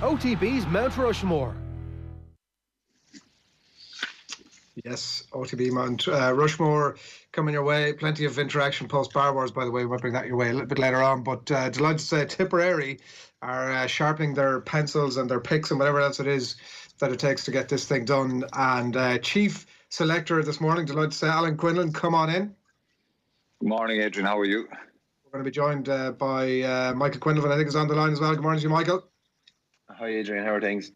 OTB's Mount Rushmore. Yes, OTB Mount Rushmore coming your way. Plenty of interaction post Bar Wars, by the way. We'll bring that your way a little bit later on. But delighted to say Tipperary are sharpening their pencils and their picks and whatever else it is that it takes to get this thing done. And Chief Selector this morning, delighted to say Alan Quinlan, come on in. Good morning, Adrian. How are you? We're going to be joined by Michael Quinlivan, I think, is on the line as well. Good morning to you, Michael. Hi, Adrian. How are things?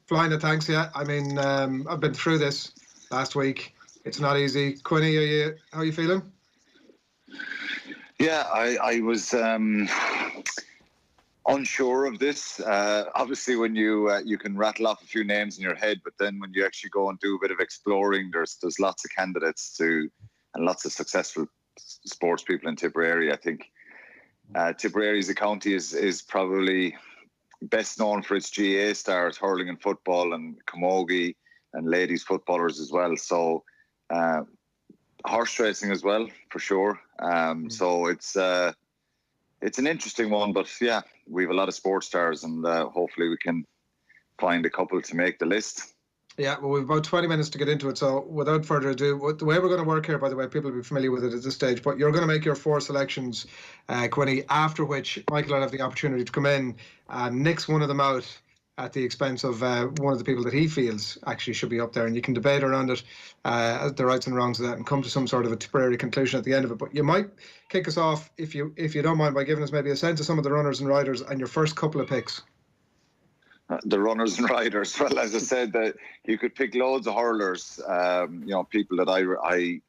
Flying it, thanks, yeah. I mean, I've been through this last week. It's not easy. Quinny, how are you feeling? Yeah, I was unsure of this. Obviously, when you can rattle off a few names in your head, but then when you actually go and do a bit of exploring, there's lots of candidates and lots of successful sports people in Tipperary. I think Tipperary as a county is probably best known for its GAA stars, hurling and football, and camogie and ladies footballers as well. So horse racing as well, for sure. So it's an interesting one, but yeah, we have a lot of sports stars, and hopefully we can find a couple to make the list. Yeah, well, we've about 20 minutes to get into it. So without further ado, the way we're going to work here, by the way, people will be familiar with it at this stage, but you're going to make your 4 selections, Quinny, after which Michael will have the opportunity to come in and nix one of them out at the expense of one of the people that he feels actually should be up there. And you can debate around it, the rights and wrongs of that, and come to some sort of a Tipperary conclusion at the end of it. But you might kick us off, if you don't mind, by giving us maybe a sense of some of the runners and riders and your first couple of picks. The runners and riders. Well, as I said, that you could pick loads of hurlers. People that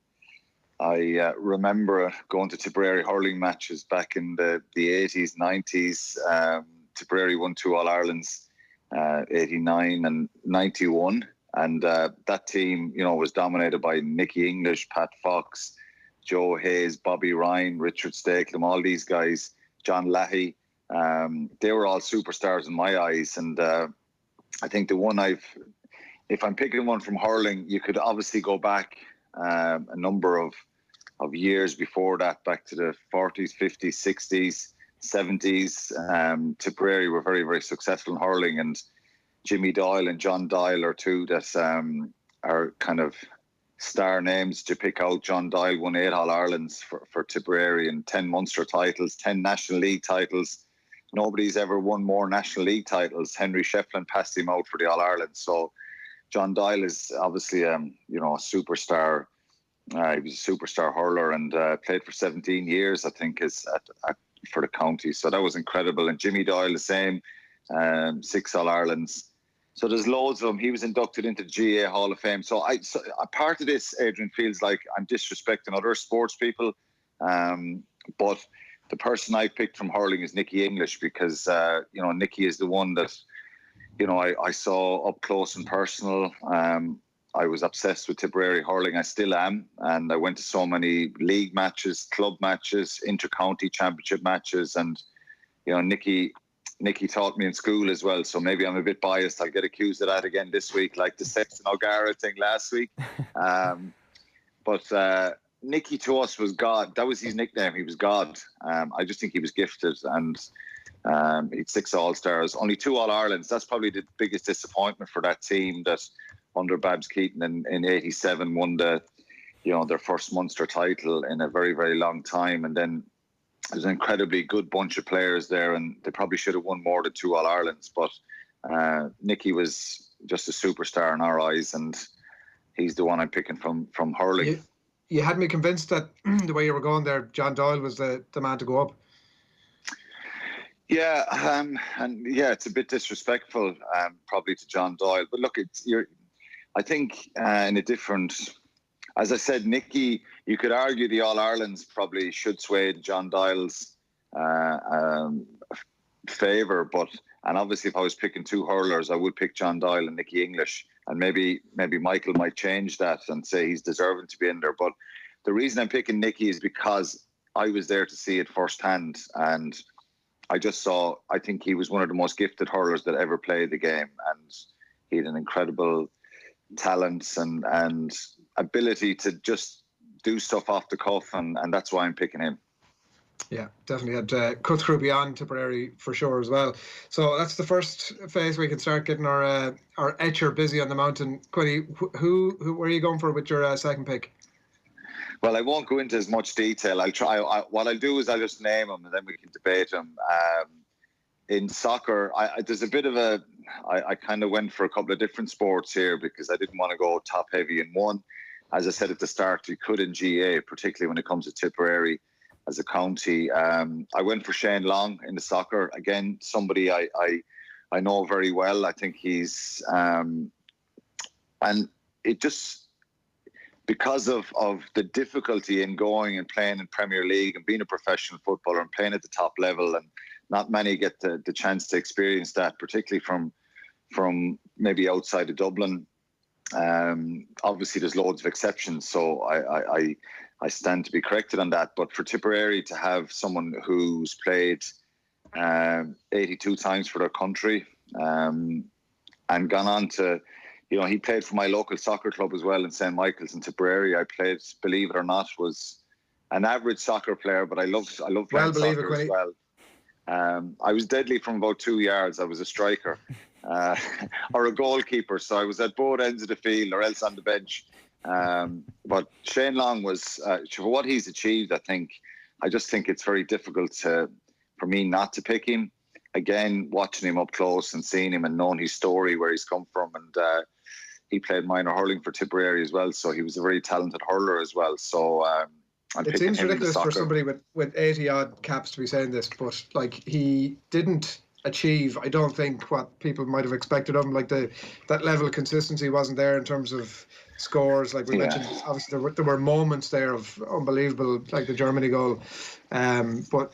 I remember going to Tipperary hurling matches back in the 80s, 90s. Tipperary won 2 All-Irelands, 89 and 91. And that team, was dominated by Nicky English, Pat Fox, Joe Hayes, Bobby Ryan, Richard Stakelum, all these guys, John Lahey. They were all superstars in my eyes. And I think the one if I'm picking one from hurling, you could obviously go back a number of years before that, back to the 40s, 50s, 60s, 70s. Tipperary were very, very successful in hurling, and Jimmy Doyle and John Doyle are two that are kind of star names to pick out. John Doyle won 8 All-Irelands for Tipperary and 10 Munster titles, 10 National League titles. Nobody's ever won more National League titles. Henry Shefflin passed him out for the All-Ireland. So John Doyle is obviously a superstar. He was a superstar hurler and played for 17 years, I think, for the county. So that was incredible. And Jimmy Doyle, the same, 6 All-Irelands. So there's loads of them. He was inducted into the GAA Hall of Fame. So a part of this, Adrian, feels like I'm disrespecting other sports people. But the person I picked from hurling is Nicky English, because, Nicky is the one that, I saw up close and personal. I was obsessed with Tipperary hurling. I still am. And I went to so many league matches, club matches, inter-county championship matches. And, Nicky taught me in school as well. So maybe I'm a bit biased. I'll get accused of that again this week, like the Sexton O'Gara thing last week. But Nicky to us was God. That was his nickname. He was God. I just think he was gifted, and he had 6 All-Stars, only 2 All-Irelands. That's probably the biggest disappointment for that team, that under Babs Keaton in 87 won their first Munster title in a very, very long time. And then there's an incredibly good bunch of players there, and they probably should have won more than 2 All-Irelands. But Nicky was just a superstar in our eyes, and he's the one I'm picking from hurling. You had me convinced that the way you were going there, John Doyle was the man to go up. Yeah, it's a bit disrespectful, probably, to John Doyle. But look, I think in a different, as I said, Nicky, you could argue the All-Irelands probably should sway John Doyle's favour, and obviously if I was picking 2 hurlers, I would pick John Doyle and Nicky English. And maybe Michael might change that and say he's deserving to be in there. But the reason I'm picking Nicky is because I was there to see it firsthand, and I think he was one of the most gifted hurlers that ever played the game, and he had an incredible talent and ability to just do stuff off the cuff, and that's why I'm picking him. Yeah, definitely had cut through beyond Tipperary for sure as well. So that's the first phase. We can start getting our etcher busy on the mountain. Quinny, who where are you going for with your second pick? Well, I won't go into as much detail. I'll try. What I'll do is I'll just name them and then we can debate them. In soccer, there's a bit of a. I kind of went for a couple of different sports here because I didn't want to go top heavy in one. As I said at the start, you could in GA, particularly when it comes to Tipperary as a county. I went for Shane Long in the soccer. Again, somebody I know very well. I think he's and it just because of the difficulty in going and playing in Premier League and being a professional footballer and playing at the top level, and not many get the chance to experience that, particularly from maybe outside of Dublin. Obviously, there's loads of exceptions, so I stand to be corrected on that. But for Tipperary to have someone who's played 82 times for their country and gone on to, he played for my local soccer club as well in St. Michael's in Tipperary. I played, believe it or not, was an average soccer player, but I loved playing soccer as well. I was deadly from about 2 yards. I was a striker or a goalkeeper, so I was at both ends of the field or else on the bench. But Shane Long was, for what he's achieved, I just think it's very difficult for me not to pick him. Again, watching him up close and seeing him and knowing his story, where he's come from, and he played minor hurling for Tipperary as well, so he was a very talented hurler as well. So it seems ridiculous for somebody with 80 odd caps to be saying this, but like he didn't achieve, I don't think, what people might have expected of him. Like that level of consistency wasn't there in terms of scores. Like we mentioned, obviously there were moments there of unbelievable, like the Germany goal, but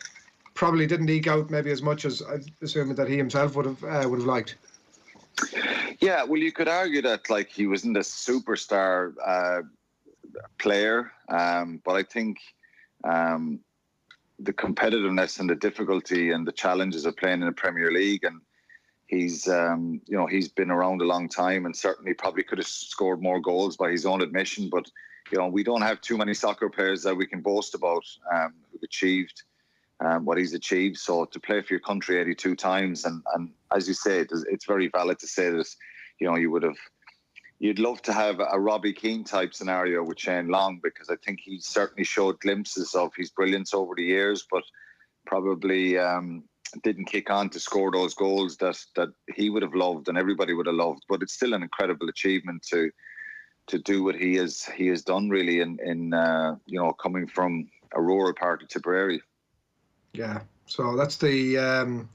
probably didn't eke out maybe as much as I assume that he himself would have liked. Yeah, well, you could argue that like he wasn't a superstar player, but I think the competitiveness and the difficulty and the challenges of playing in the Premier League, and he's he's been around a long time and certainly probably could have scored more goals by his own admission, but we don't have too many soccer players that we can boast about who've achieved what he's achieved. So to play for your country 82 times, and as you say, it's very valid to say that you'd love to have a Robbie Keane type scenario with Shane Long, because I think he certainly showed glimpses of his brilliance over the years, but probably didn't kick on to score those goals that he would have loved and everybody would have loved. But it's still an incredible achievement to do what he has done, really, in coming from a rural part of Tipperary. Yeah, so that's the.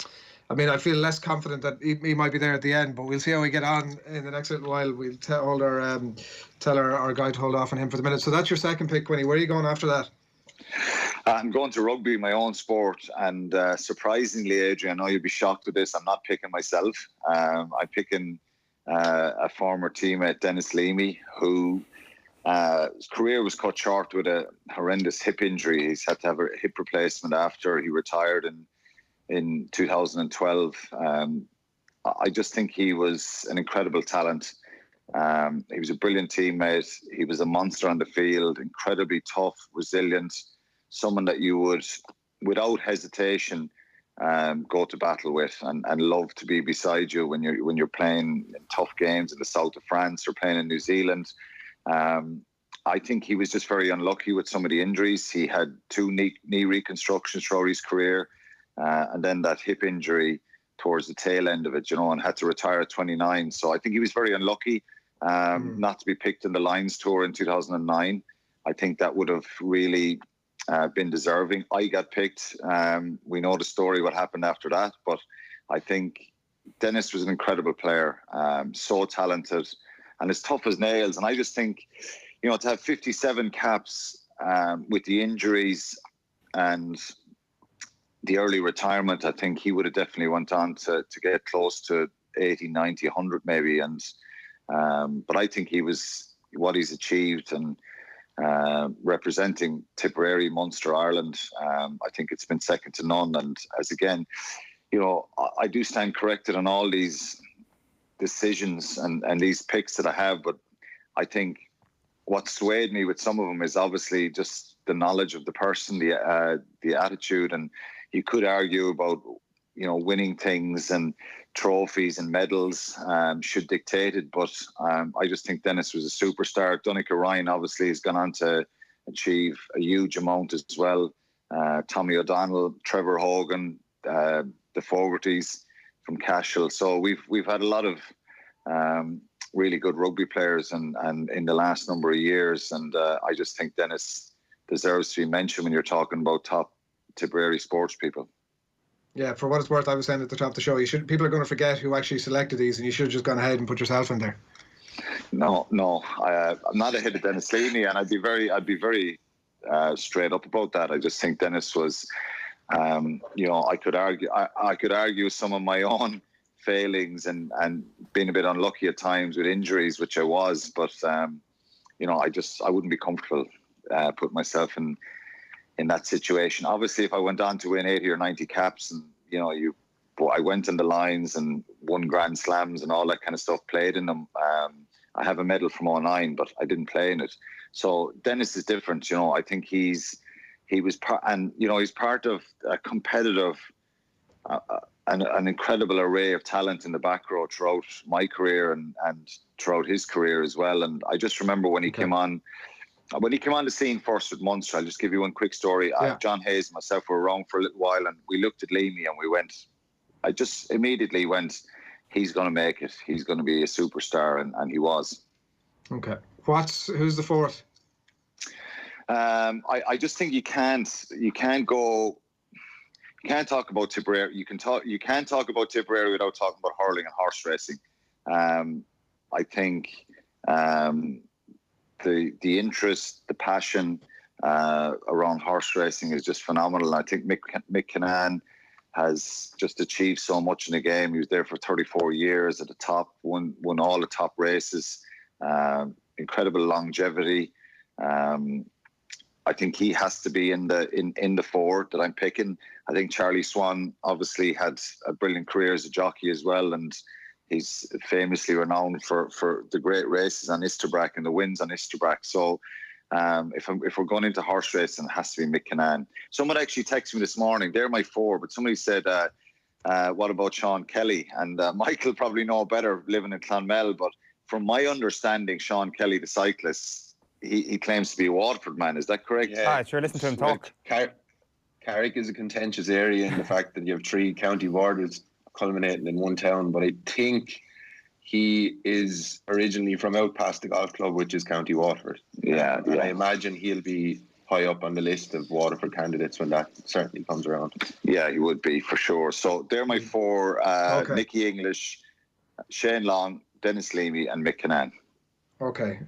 I feel less confident that he might be there at the end, but we'll see how we get on in the next little while. We'll tell our guy to hold off on him for the minute. So that's your second pick, Quinny. Where are you going after that? I'm going to rugby, my own sport, and surprisingly, Adrian, I know you'll be shocked with this. I'm not picking myself. I'm picking a former teammate, Dennis Leamy, who his career was cut short with a horrendous hip injury. He's had to have a hip replacement after he retired in 2012. I just think he was an incredible talent. He was a brilliant teammate. He was a monster on the field, incredibly tough, resilient, someone that you would, without hesitation, go to battle with and love to be beside you when you're playing in tough games in the south of France or playing in New Zealand. I think he was just very unlucky with some of the injuries. He had 2 knee reconstructions throughout his career, and then that hip injury towards the tail end of it, and had to retire at 29. So I think he was very unlucky not to be picked in the Lions Tour in 2009. I think that would have really been deserving. I got picked. We know the story, what happened after that, but I think Dennis was an incredible player, so talented and as tough as nails. And I just think, to have 57 caps with the injuries and the early retirement, I think he would have definitely went on to get close to 80, 90, 100 maybe. And but I think he was what he's achieved and representing Tipperary, Munster, Ireland. I think it's been second to none. And as again, I do stand corrected on all these decisions and these picks that I have, but I think what swayed me with some of them is obviously just the knowledge of the person, the attitude, and you could argue about winning things and trophies and medals should dictate it, but I just think Dennis was a superstar. Donncha Ryan obviously has gone on to achieve a huge amount as well. Tommy O'Donnell, Trevor Hogan, the Fogartys from Cashel. So we've had a lot of really good rugby players and in the last number of years, and I just think Dennis deserves to be mentioned when you're talking about top Tipperary sports people. Yeah, for what it's worth, I was saying at the top of the show, people are going to forget who actually selected these, and you should have just gone ahead and put yourself in there. No, I'm not ahead of Dennis Leamy, and I'd be very straight up about that. I just think Dennis was, I could argue some of my own failings and being a bit unlucky at times with injuries, which I was, but I wouldn't be comfortable putting myself in that situation. Obviously, if I went on to win 80 or 90 caps, and I went in the lines and won Grand Slams and all that kind of stuff, played in them. I have a medal from 2009, but I didn't play in it. So Dennis is different. I think he's part of a competitive, an incredible array of talent in the back row throughout my career and throughout his career as well. And I just remember when he came on. When he came on the scene first with Munster, I'll just give you one quick story. Yeah. John Hayes and myself were around for a little while, and we looked at Leamy and I just immediately went, he's going to make it. He's going to be a superstar, and he was. Okay. Who's the fourth? I just think you can't talk about Tipperary. You can't talk about Tipperary without talking about hurling and horse racing. I think the interest, the passion around horse racing is just phenomenal. I think Mick Kinane has just achieved so much in the game. He was there for 34 years at the top, won all the top races, incredible longevity. I think he has to be in the four that I'm picking. I think Charlie Swan obviously had a brilliant career as a jockey as well, and he's famously renowned for the great races on Isterbrack and the wins on Isterbrack. So if we're going into horse racing, it has to be Mick Kinane. Someone actually texted me this morning, they're my four, but somebody said, what about Sean Kelly? And Michael probably know better living in Clonmel, but from my understanding, Sean Kelly, the cyclist, he claims to be a Waterford man. Is that correct? Yeah, sure, listen to him talk. Carrick is a contentious area in the fact that you have 3 county borders culminating in one town, but I think he is originally from out past the golf club, which is County Waterford. Yeah. And I imagine he'll be high up on the list of Waterford candidates when that certainly comes around. Yeah, he would be for sure. So they're my four: Nicky English, Shane Long, Dennis Leamy, and Mick Kinane. Okay.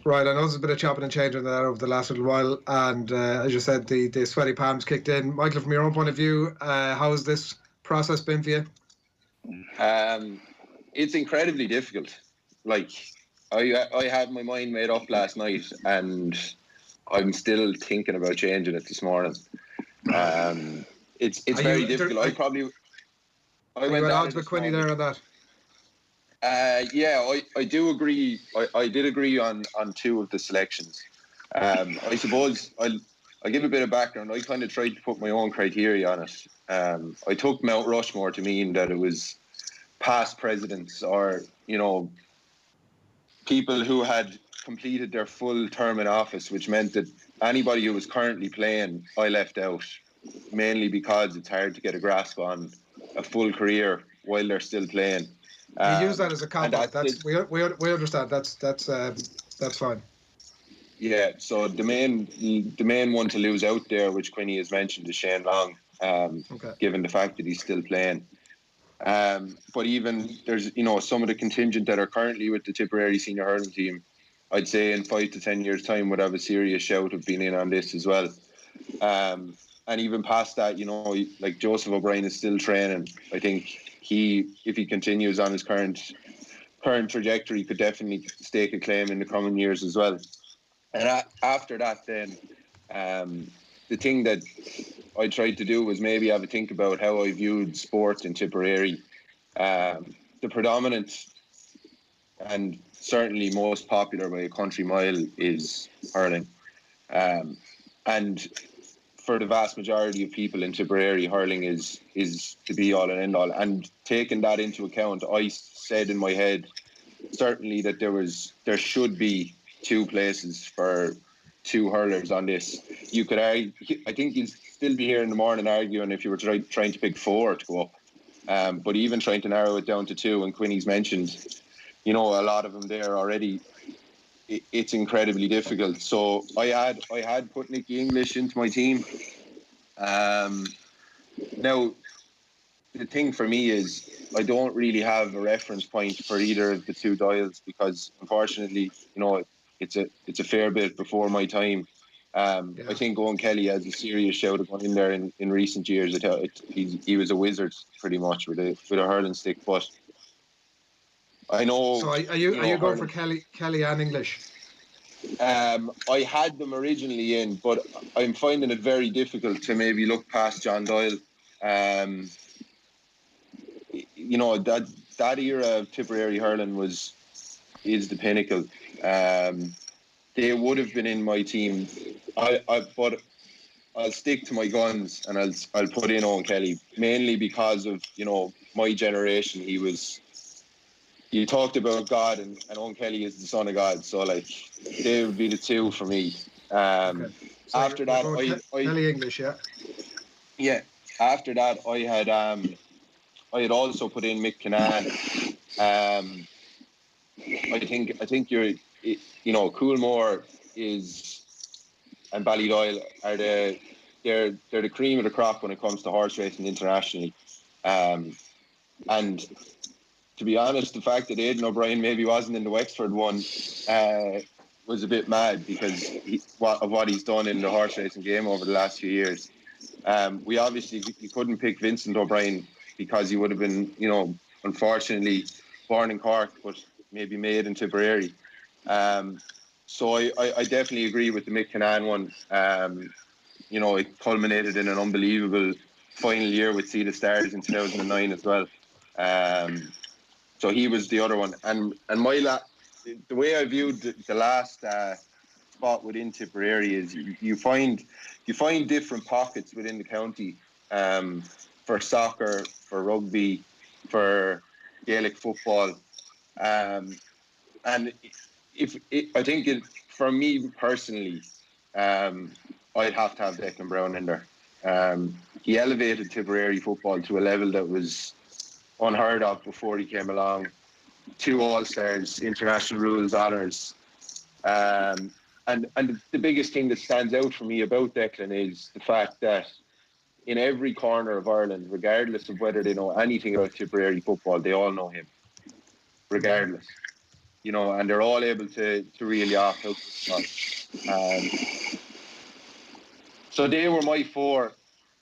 Right, I know there's a bit of chopping and changing there over the last little while, and as you said, the sweaty palms kicked in. Michael, from your own point of view, how has this process been for you? It's incredibly difficult. Like, I had my mind made up last night, and I'm still thinking about changing it this morning. It's very difficult. I went odds with Quinny there on that. I do agree. I did agree on 2 of the selections. I suppose I'll give a bit of background. I kind of tried to put my own criteria on it. I took Mount Rushmore to mean that it was past presidents or, people who had completed their full term in office, which meant that anybody who was currently playing, I left out, mainly because it's hard to get a grasp on a full career while they're still playing. You use that as a cop-out. We understand. That's fine. Yeah. So the main one to lose out there, which Quinny has mentioned, is Shane Long. Given the fact that he's still playing. But even there's some of the contingent that are currently with the Tipperary senior hurling team, I'd say in 5 to 10 years' time would have a serious shout of being in on this as well. And even past that, like Joseph O'Brien is still training. I think if he continues on his current trajectory, could definitely stake a claim in the coming years as well. And after that, then the thing that I tried to do was maybe have a think about how I viewed sports in Tipperary. The predominant and certainly most popular by a country mile is hurling. And for the vast majority of people in Tipperary, hurling is the be all and end all. And taking that into account, I said in my head certainly that there should be 2 places for 2 hurlers on this. You could argue, I think you'd still be here in the morning arguing if you were trying to pick 4 to go up. But even trying to narrow it down to 2, and Quinny's mentioned, a lot of them there already. It's incredibly difficult. So I had put Nicky English into my team. Now, the thing for me is I don't really have a reference point for either of the 2 Doyles because, unfortunately, it's a fair bit before my time. I think Owen Kelly has a serious shout of going in there in recent years. He was a wizard pretty much with a hurling stick, but I know. So are you going for Kelly and English? I had them originally in, but I'm finding it very difficult to maybe look past John Doyle. That era of Tipperary hurling is the pinnacle. They would have been in my team. But I'll stick to my guns and I'll put in Owen Kelly, mainly because of my generation. You talked about God, and Owen Kelly is the son of God, so they would be the 2 for me. Okay. So after that, Kelly English, yeah. After that, I had also put in Mick Kinane. I think Coolmore and Ballydoyle are they're the cream of the crop when it comes to horse racing internationally. And to be honest, the fact that Aidan O'Brien maybe wasn't in the Wexford one was a bit mad because of what he's done in the horse racing game over the last few years. We obviously couldn't pick Vincent O'Brien because he would have been, unfortunately born in Cork, but maybe made in Tipperary. So I definitely agree with the Mick Kinane one. It culminated in an unbelievable final year with Sea the Stars in 2009 as well. So he was the other one. And the way I viewed the last spot within Tipperary is you find different pockets within the county for soccer, for rugby, for Gaelic football, and I think for me personally, I'd have to have Declan Brown in there. He elevated Tipperary football to a level that was unheard of before he came along. 2 All-Stars, international rules honours. And the biggest thing that stands out for me about Declan is the fact that in every corner of Ireland, regardless of whether they know anything about Tipperary football, they all know him, regardless. And they're all able to really off out. So they were my 4.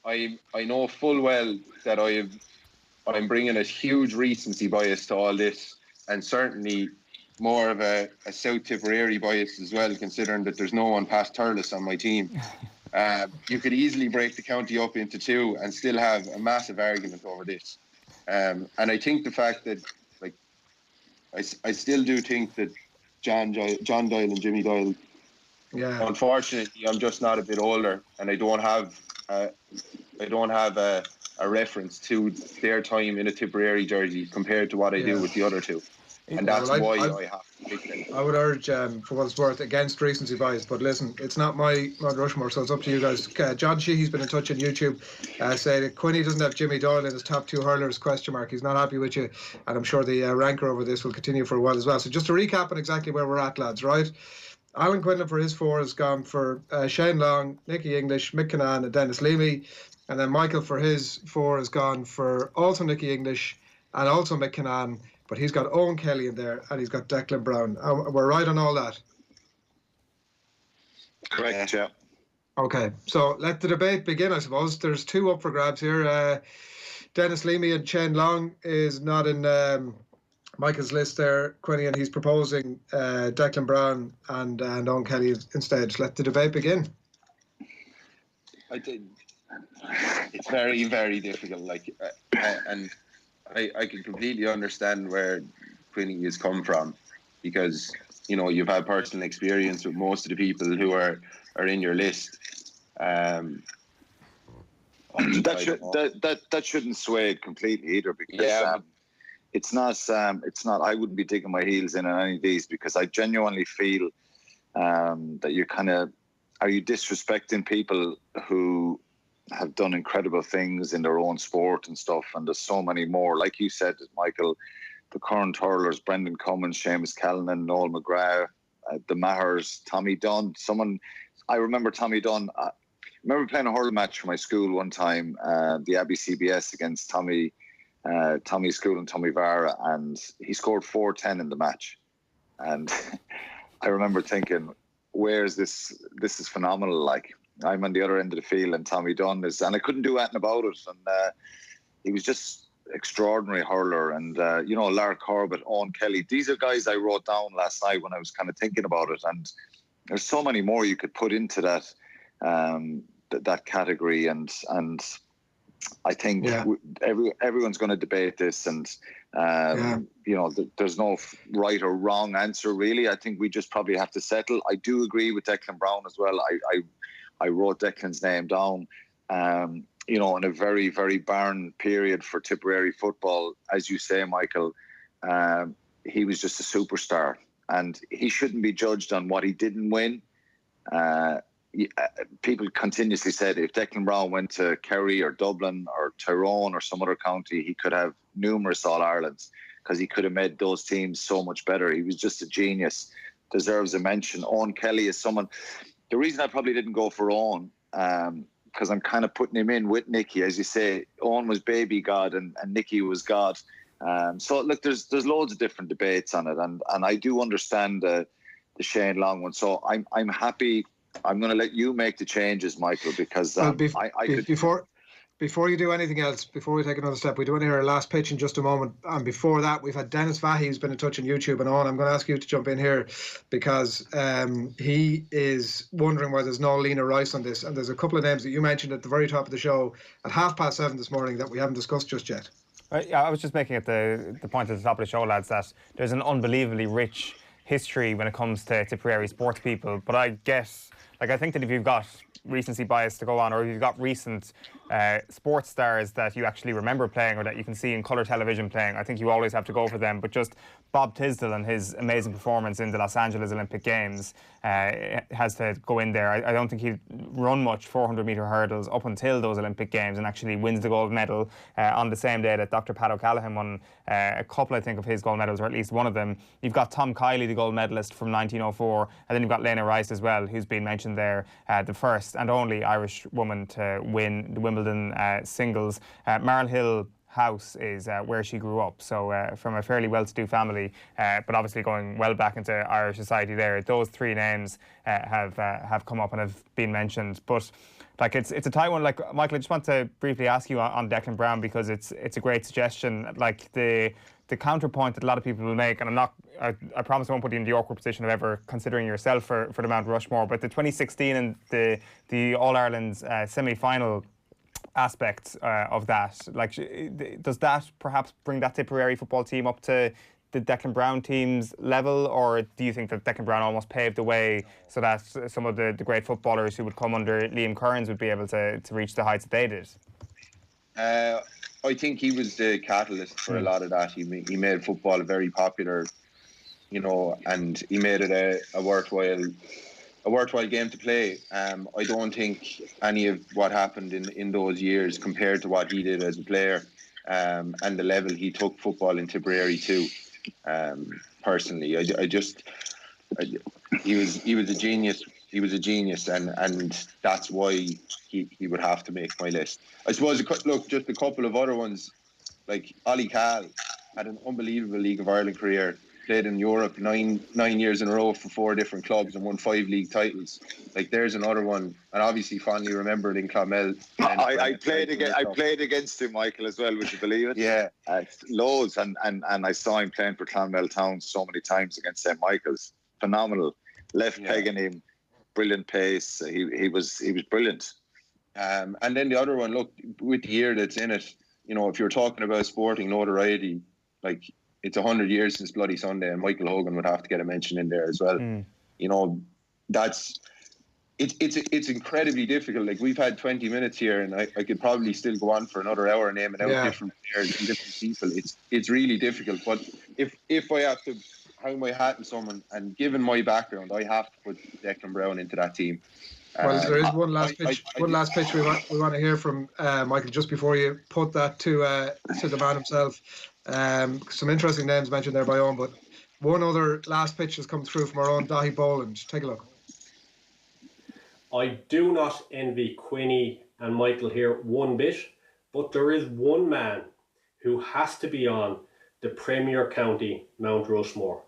I know full well that I'm bringing a huge recency bias to all this, and certainly more of a South Tipperary bias as well, considering that there's no one past Thurles on my team. You could easily break the county up into 2 and still have a massive argument over this. And I think the fact that, I still do think that John Doyle and Jimmy Doyle. Yeah. Unfortunately, I'm just not a bit older, and I don't have a reference to their time in a Tipperary jersey compared to what I do with the other 2. And that's why I have to pick them. I would urge, for what it's worth, against recency bias. But listen, it's not my Mount Rushmore, so it's up to you guys. John Sheehy's been in touch on YouTube, saying that Quinny doesn't have Jimmy Doyle in his top 2 hurlers, ? He's not happy with you, and I'm sure the rancor over this will continue for a while as well. So just to recap on exactly where we're at, lads, right? Alan Quinlan for his 4 has gone for Shane Long, Nicky English, Mick Kinane and Dennis Leamy. And then Michael for his 4 has gone for also Nicky English and also Mick Kinane. But he's got Owen Kelly in there and he's got Declan Brown. We're right on all that? Correct, yeah. Okay, so let the debate begin, I suppose. There's 2 up for grabs here. Dennis Leamy and Shane Long is not in Michael's list there, Quinny, and he's proposing Declan Brown and Owen Kelly instead. Let the debate begin. I think it's very, very difficult. And I can completely understand where Quinny has come from, because you've had personal experience with most of the people who are in your list. That shouldn't sway it completely either, because it's not. I wouldn't be digging my heels in on any of these, because I genuinely feel that are you disrespecting people who have done incredible things in their own sport and stuff, and there's so many more. Like you said, Michael, the current hurlers, Brendan Cummins, Seamus Callanan, Noel McGrath, the Mahers, Tommy Dunn. I remember Tommy Dunn. I remember playing a hurling match for my school one time, the Abbey CBS against Tommy's school and Tommy Vara, and he scored 4-10 in the match. And I remember thinking, where's this? This is phenomenal. Like, I'm on the other end of the field and Tommy Dunn is, and I couldn't do anything about it. And he was just extraordinary hurler. And, Lara Corbett, Owen Kelly, these are guys I wrote down last night when I was kind of thinking about it. And there's so many more you could put into that that category. And I think everyone's going to debate this, and there's no right or wrong answer really. I think we just probably have to settle. I do agree with Declan Brown as well. I wrote Declan's name down. In a very, very barren period for Tipperary football, as you say, Michael, he was just a superstar, and he shouldn't be judged on what he didn't win. People continuously said if Declan Brown went to Kerry or Dublin or Tyrone or some other county, he could have numerous All-Irelands, because he could have made those teams so much better. He was just a genius, deserves a mention. Owen Kelly is someone. The reason I probably didn't go for Owen, because I'm kind of putting him in with Nicky, as you say. Owen was baby God and Nicky was God. So look, there's loads of different debates on it, and I do understand the Shane Long one. So I'm happy. I'm going to let you make the changes, Michael, because before you do anything else, before we take another step, we do want to hear our last pitch in just a moment. And before that, we've had Dennis Vahy, who's been in touch on YouTube and on. I'm going to ask you to jump in here, because he is wondering why there's no Lena Rice on this. And there's a couple of names that you mentioned at the very top of the show at 7:30 this morning that we haven't discussed just yet. I was just making it the point at the top of the show, lads, that there's an unbelievably rich history when it comes to Tipperary sports people. But I guess, I think that if you've got recency bias to go on, or if you've got recent sports stars that you actually remember playing or that you can see in colour television playing, I think you always have to go for them. But just Bob Tisdale and his amazing performance in the Los Angeles Olympic Games has to go in there. I don't think he'd run much 400-metre hurdles up until those Olympic Games, and actually wins the gold medal on the same day that Dr. Pat O'Callaghan won a couple, I think, of his gold medals, or at least one of them. You've got Tom Kiley, the gold medalist from 1904, and then you've got Lena Rice as well, who's been mentioned there, the first and only Irish woman to win the Wimbledon singles. Marl Hill House is where she grew up, so from a fairly well-to-do family, but obviously going well back into Irish society there. Those three names have come up and have been mentioned, but it's a tight one. Michael, I just want to briefly ask you on Declan Brown, because it's a great suggestion. The counterpoint that a lot of people will make, and I promise I won't put you in the awkward position of ever considering yourself for the Mount Rushmore, but the 2016 and the All-Ireland's semi-final aspect of that, does that perhaps bring that Tipperary football team up to the Declan Brown team's level, or do you think that Declan Brown almost paved the way so that some of the great footballers who would come under Liam Kearns would be able to reach the heights that they did? I think he was the catalyst for a lot of that. He made football very popular, and he made it a worthwhile game to play. I don't think any of what happened in those years compared to what he did as a player, and the level he took football in Tipperary to. Personally, he was a genius. He was a genius, and that's why he would have to make my list. I suppose, just a couple of other ones, like Ollie Cahill had an unbelievable League of Ireland career, played in Europe nine years in a row for 4 different clubs and won 5 league titles. There's another one, and obviously fondly remembered in Clonmel. I played against him, Michael, as well. Would you believe it? Yeah, loads, and I saw him playing for Clonmel Town so many times against St. Michael's. Phenomenal, left pegging him, brilliant pace. He was brilliant. And then the other one, look, with the year that's in it, if you're talking about sporting notoriety, it's 100 years since Bloody Sunday, and Michael Hogan would have to get a mention in there as well. That's it's incredibly difficult. Like, we've had 20 minutes here, and I could probably still go on for another hour naming out different players and different people. It's really difficult. But if I have to hang my hat on someone, and given my background, I have to put Declan Brown into that team. Well, there is one last pitch. One last pitch we want to hear from Michael, just before you put that to the man himself. Some interesting names mentioned there by Owen, but one other last pitch has come through from our own Dahi Boland. Take a look. I do not envy Quinny and Michael here one bit, but there is one man who has to be on the Premier County Mount Rushmore.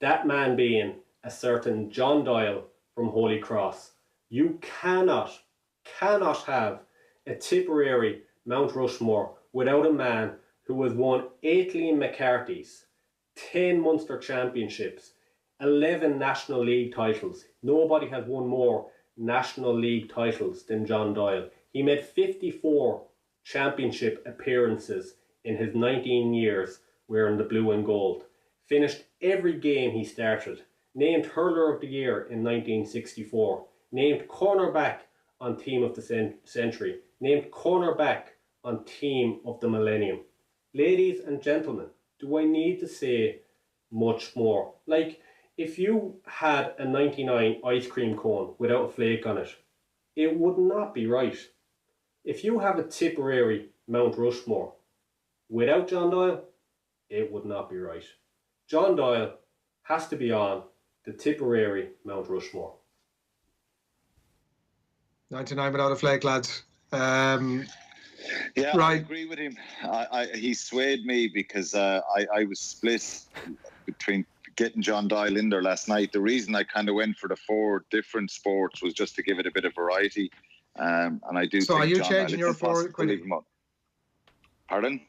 That man being a certain John Doyle from Holy Cross. You cannot have a Tipperary Mount Rushmore without a man who has won 8 Liam McCarthy's, 10 Munster Championships, 11 National League titles. Nobody has won more National League titles than John Doyle. He made 54 championship appearances in his 19 years wearing the blue and gold. Finished every game he started. Named Hurler of the Year in 1964. Named cornerback on Team of the Century. Named cornerback on Team of the Millennium. Ladies and gentlemen, do I need to say much more? Like, if you had a 99 ice cream cone without a flake on it, it would not be right. If you have a Tipperary Mount Rushmore without John Doyle, it would not be right. John Doyle has to be on the Tipperary Mount Rushmore. 99 without a flake, lads. Yeah, I agree with him. He swayed me because I was split between getting John Doyle in there last night. The reason I kind of went for the 4 different sports was just to give it a bit of variety. And I do. So, are you changing your 4? Pardon?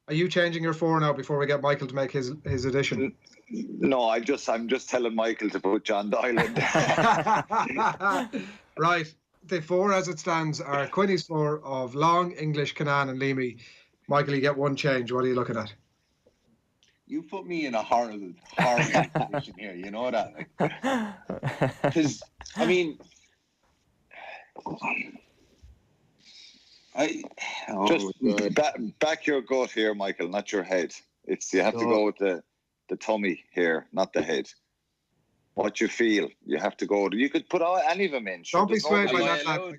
Are you changing your 4 now before we get Michael to make his addition? No, I'm just telling Michael to put John Doyle in there. Right. The 4 as it stands are Quinny's 4 of Long, English, Quinlan and Leamy. Michael, you get one change. What are you looking at? You put me in a horrible position here. You know that? Because, I mean, back your gut here, Michael, not your head. You have to go with the tummy here, not the head. What you feel, you have to go. You could put any of them in. Don't be swayed by that.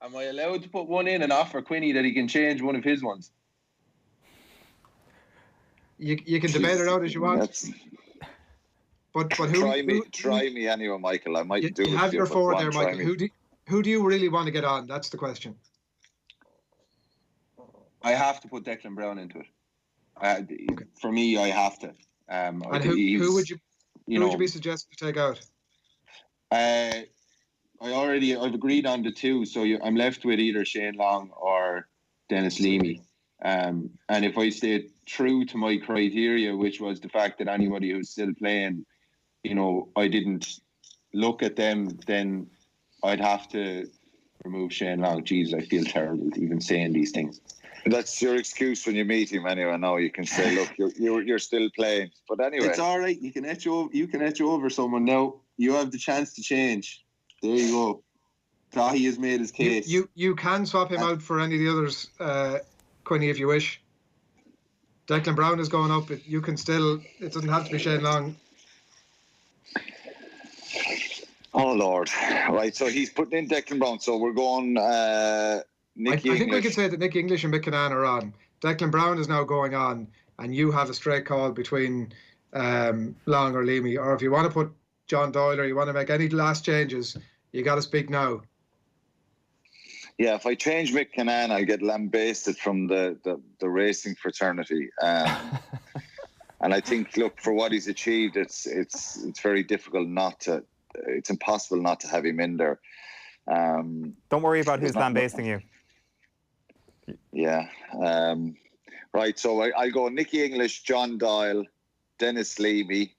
Am I allowed to put one in and offer Quinny that he can change one of his ones? You can debate it out as you want. But who? Try me anyway, Michael. I might do it. You have your 4 there, Michael. Who do you really want to get on? That's the question. I have to put Declan Brown into it. Okay. For me, I have to. And who would you? Who would you be suggesting to take out? I've agreed on the 2, so I'm left with either Shane Long or Dennis Leamy. And if I stay true to my criteria, which was the fact that anybody who's still playing, I didn't look at them, then I'd have to remove Shane Long. Jeez, I feel terrible even saying these things. That's your excuse when you meet him anyway. Now you can say, look, you're still playing. But anyway, it's all right. You can etch over someone now. You have the chance to change. There you go. Dahi has made his case. You can swap him out for any of the others, Quinny, if you wish. Declan Brown is going up. You can still. It doesn't have to be Shane Long. Oh Lord! Right, so he's putting in Declan Brown. So we're going. I think we could say that Nick English and Mick Quinlan are on. Declan Brown is now going on, and you have a straight call between Long or Leamy. Or if you want to put John Doyle or you want to make any last changes, you got to speak now. Yeah, if I change Mick Quinlan, I get lambasted from the racing fraternity. And I think, look, for what he's achieved, it's very difficult not to. It's impossible not to have him in there. Don't worry about who's lambasting you. Yeah. Right, so I go Nicky English, John Doyle, Dennis Leamy,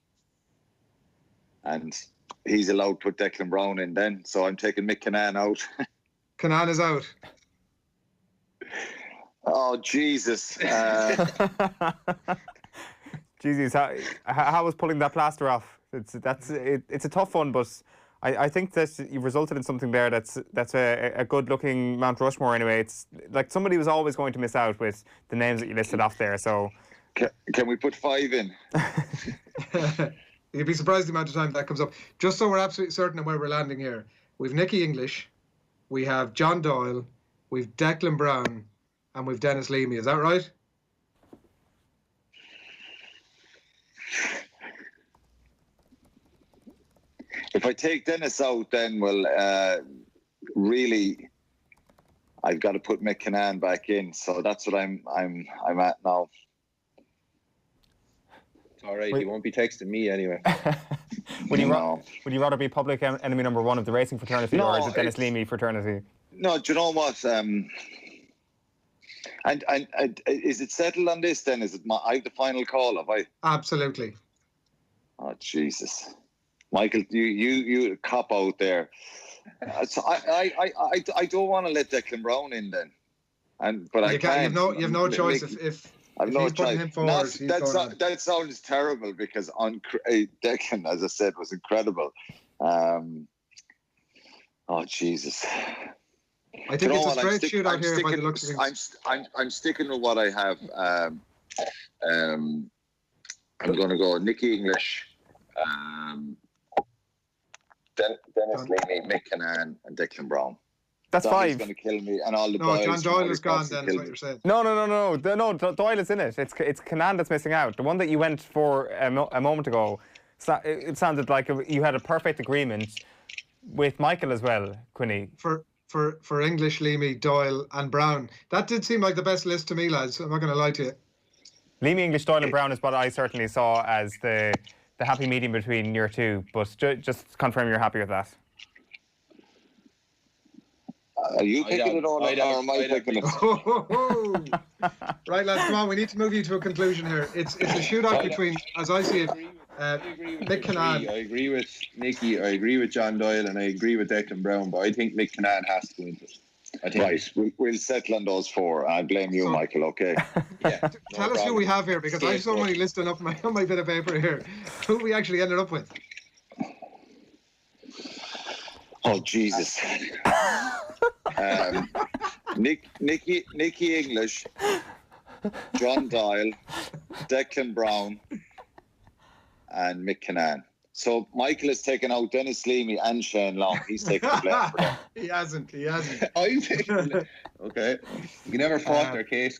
and he's allowed to put Declan Brown in then. So I'm taking Mick Quinlan out. Quinlan is out. Oh, Jesus. Jesus, how was pulling that plaster off? It's a tough one, but I think that you've resulted in something there that's a good-looking Mount Rushmore anyway. It's like somebody was always going to miss out with the names that you listed off there. So, can we put 5 in? You'd be surprised the amount of time that comes up. Just so we're absolutely certain of where we're landing here. We've Nicky English, we have John Doyle, we've Declan Brown, and we've Dennis Leamy. Is that right? If I take Dennis out, then really, I've got to put Mick Kinane back in. So that's what I'm at now. It's all right. He won't be texting me anyway. Would you rather be public enemy number 1 of the racing fraternity, or is it Dennis Leamy fraternity? No, do you know what? And is it settled on this then? Is it I have the final call? Have I? Absolutely. Oh Jesus, Michael, you cop out there. So I don't want to let Declan Brown in then, but I can't. You've no choice if I've no he's putting choice. him forward. That sounds terrible because Declan, as I said, was incredible. Oh Jesus. I think it's a straight shootout here by the looks of things. I'm sticking with what I have. I'm going to go Nicky English, Dennis Leamy, Mick Kinane, and Declan Brown. That's Doyle's 5. going to kill me, and all the No, boys. John Doyle is gone. Then is what you're saying. No, Doyle is in it. It's Kinane that's missing out. The one that you went for a moment ago. It sounded like you had a perfect agreement with Michael as well, Quinny. For English, Leamy, Doyle, and Brown. That did seem like the best list to me, lads. I'm not going to lie to you. Leamy, English, Doyle, and Brown is what I certainly saw as the happy medium between your two. But just confirm you're happy with that. Are you picking it all, or am I picking it? Right, lads, come on. We need to move you to a conclusion here. It's a shootout between, as I see it, Mick Kinane. I agree with Nicky, I agree with John Doyle, and I agree with Declan Brown, but I think Mick Kinane has to win it. Right, we'll settle on those 4. I blame you, Michael, okay? Yeah. Tell us who we have here, because I have so many listed up on my bit of paper here. Who we actually ended up with? Oh, Jesus. Nicky English, John Doyle, Declan Brown, and Mick Kinane. So Michael has taken out Dennis Leamy and Shane Long. He's taken the blame for them. He hasn't. I'm taking okay. You never fought their case.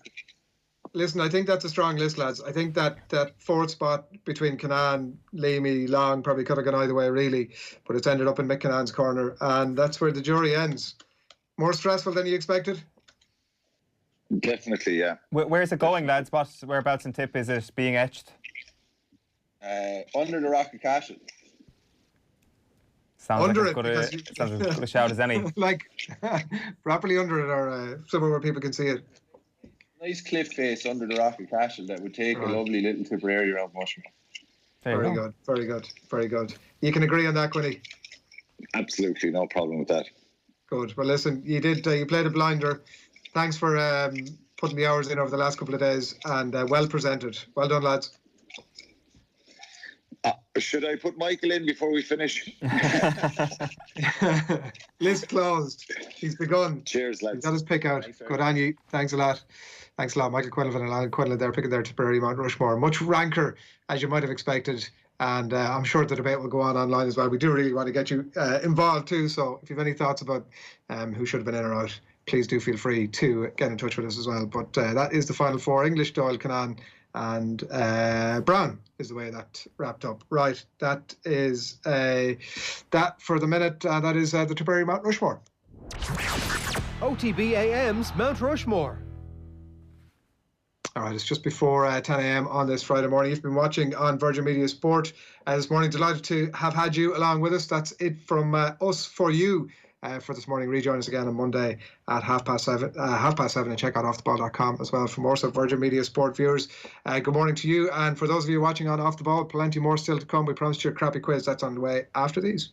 Listen, I think that's a strong list, lads. I think that 4th spot between Kinane, Leamy, Long probably could have gone either way, really. But it's ended up in Mick Kinane's corner. And that's where the jury ends. More stressful than you expected? Definitely, yeah. Where's it going, lads? Whereabouts in Tipp is it being etched? Under the Rock of Castle. Sounds under like as good a shout as any. Like, properly under it, or somewhere where people can see it. Nice cliff face under the Rock of Castle that would take a lovely little Tipperary around Rushmore. Very good. You can agree on that, Quinny? Absolutely, no problem with that. Good. Well, listen, you played a blinder. Thanks for putting the hours in over the last couple of days, and well presented. Well done, lads. Should I put Michael in before we finish? List closed. He's begun. Cheers, lads. He's got his pick out. Good on you. Thanks a lot. Michael Quinlivan and Alan Quinlan there picking their Tipperary Mount Rushmore. Much ranker, as you might have expected. And I'm sure the debate will go on online as well. We do really want to get you involved too. So if you have any thoughts about who should have been in or out, please do feel free to get in touch with us as well. But that is the final 4. English, Doyle, Kinane, and Brown is the way that wrapped up. Right, that is that for the minute. That is the Tipperary Mount Rushmore. OTB AM's Mount Rushmore. All right, it's just before 10 a.m. on this Friday morning. You've been watching on Virgin Media Sport this morning. Delighted to have had you along with us. That's it from us for you for this morning. Rejoin us again on Monday at 7:30 and check out offtheball.com as well for more. So Virgin Media Sport viewers, good morning to you. And for those of you watching on Off the Ball, plenty more still to come. We promised you a crappy quiz. That's on the way after these.